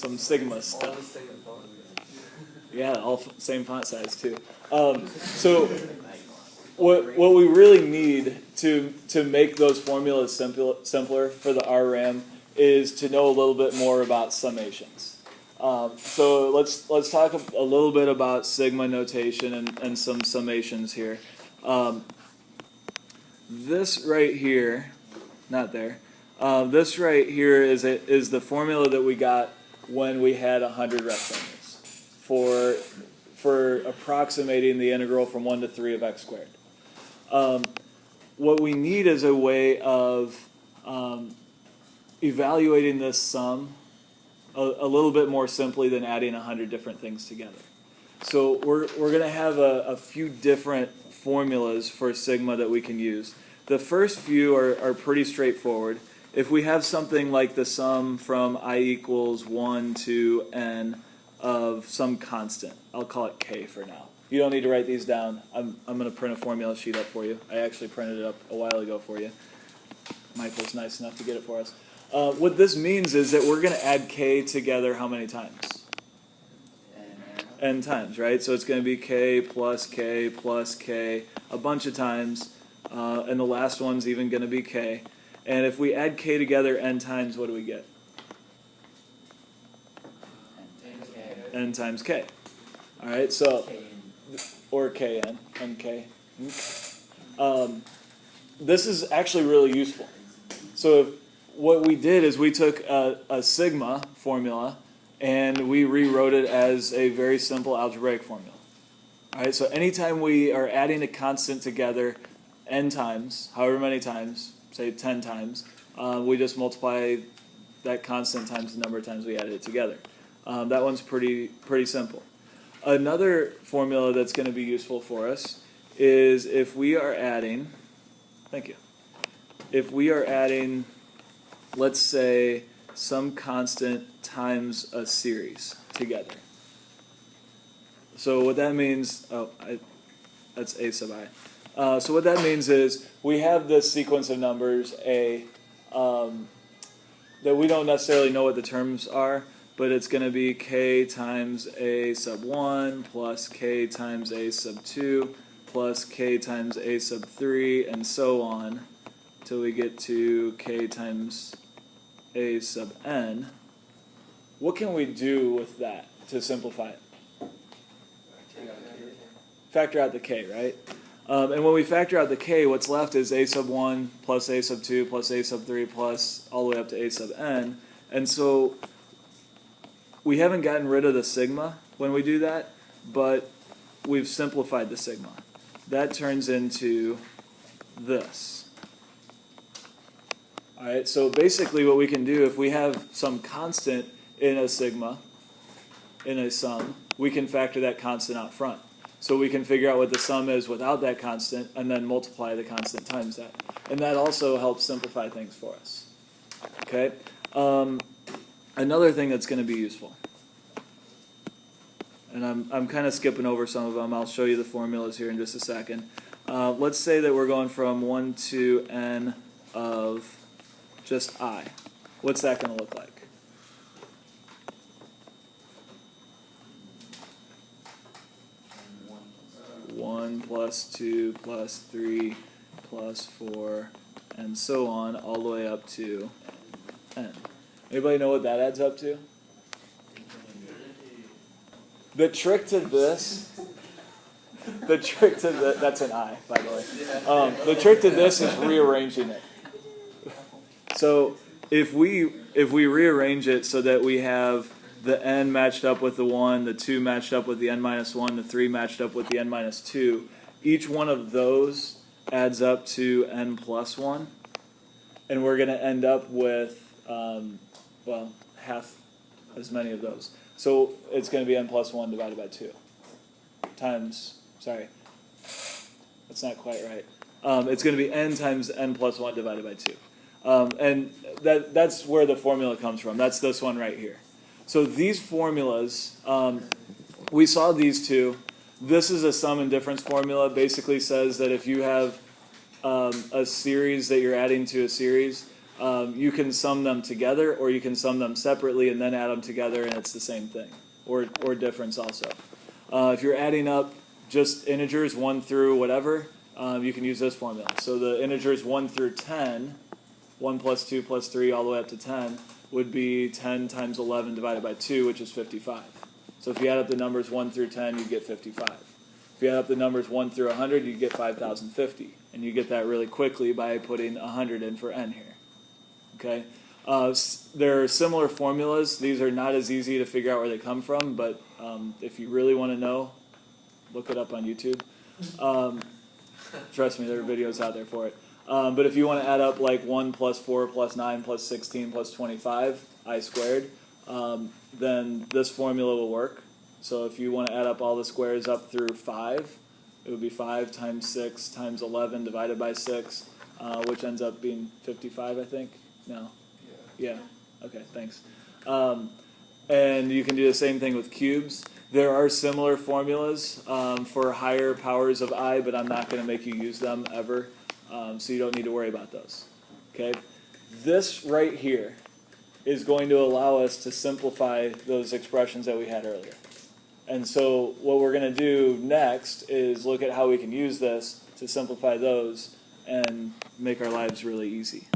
some sigma All stuff. the same font. Yeah, all same font size too. So what we really need to make those formulas simpler for the RRAM is to know a little bit more about summations. So let's talk a little bit about sigma notation and some summations here. This right here, not there. This right here is the formula that we got when we had 100 rectangles for approximating the integral from 1 to 3 of x squared. What we need is a way of evaluating this sum a little bit more simply than adding 100 different things together. So we're going to have a few different formulas for sigma that we can use. The first few are pretty straightforward. If we have something like the sum from I equals 1 to n of some constant, I'll call it k for now. You don't need to write these down. I'm going to print a formula sheet up for you. I actually printed it up a while ago for you. Michael's nice enough to get it for us. What this means is that we're going to add k together how many times? N times, right? So it's going to be k plus k a bunch of times, and the last one's even going to be k. And if we add k together n times, what do we get? N times k. All right, so, or kn, nk. This is actually really useful. So what we did is we took a sigma formula and we rewrote it as a very simple algebraic formula. All right, so anytime we are adding a constant together n times, however many times, say 10 times, we just multiply that constant times the number of times we added it together. That one's pretty simple. Another formula that's going to be useful for us is if we are adding, if we are adding, let's say, some constant times a series together. So what that means, that's a sub I. So what that means is we have this sequence of numbers, a, that we don't necessarily know what the terms are, but it's going to be k times a sub 1 plus k times a sub 2 plus k times a sub 3 and so on till we get to k times a sub n. What can we do with that to simplify it? Factor out the k, right? And when we factor out the k, what's left is a sub 1 plus a sub 2 plus a sub 3 plus all the way up to a sub n. And so we haven't gotten rid of the sigma when we do that, but we've simplified the sigma. That turns into this. All right, so basically what we can do, if we have some constant in a sigma, in a sum, we can factor that constant out front. So we can figure out what the sum is without that constant and then multiply the constant times that. And that also helps simplify things for us. Okay? Another thing that's going to be useful, and I'm kind of skipping over some of them. I'll show you the formulas here in just a second. Let's say that we're going from 1 to n of just I. What's that going to look like? One plus 2 plus 3 plus 4 and so on all the way up to n. Anybody know what that adds up to? The trick to this, that's an I, by the way. The trick to this is rearranging it. So if we rearrange it so that we have the n matched up with the 1, the 2 matched up with the n minus 1, the 3 matched up with the n minus 2, each one of those adds up to n plus 1. And we're going to end up with, half as many of those. So it's going to be n plus 1 divided by 2 times, sorry, that's not quite right. It's going to be n times n plus 1 divided by 2. And that's where the formula comes from. That's this one right here. So these formulas, we saw these two. This is a sum and difference formula. Basically says that if you have a series that you're adding to a series, You can sum them together, or you can sum them separately and then add them together, and it's the same thing, or difference also. If you're adding up just integers 1 through whatever, you can use this formula. So the integers 1 through 10, 1 plus 2 plus 3 all the way up to 10, would be 10 times 11 divided by 2, which is 55. So if you add up the numbers 1 through 10, you get 55. If you add up the numbers 1 through 100, you get 5,050. And you get that really quickly by putting 100 in for n here. Okay? There are similar formulas. These are not as easy to figure out where they come from, but if you really want to know, look it up on YouTube. Trust me, there are videos out there for it. But if you want to add up like 1 plus 4 plus 9 plus 16 plus 25, I squared, then this formula will work. So if you want to add up all the squares up through 5, it would be 5 times 6 times 11 divided by 6, which ends up being 55, I think. No? Yeah. Okay, thanks. And you can do the same thing with cubes. There are similar formulas for higher powers of I, but I'm not going to make you use them ever, so you don't need to worry about those. Okay? This right here is going to allow us to simplify those expressions that we had earlier. And so what we're going to do next is look at how we can use this to simplify those and make our lives really easy.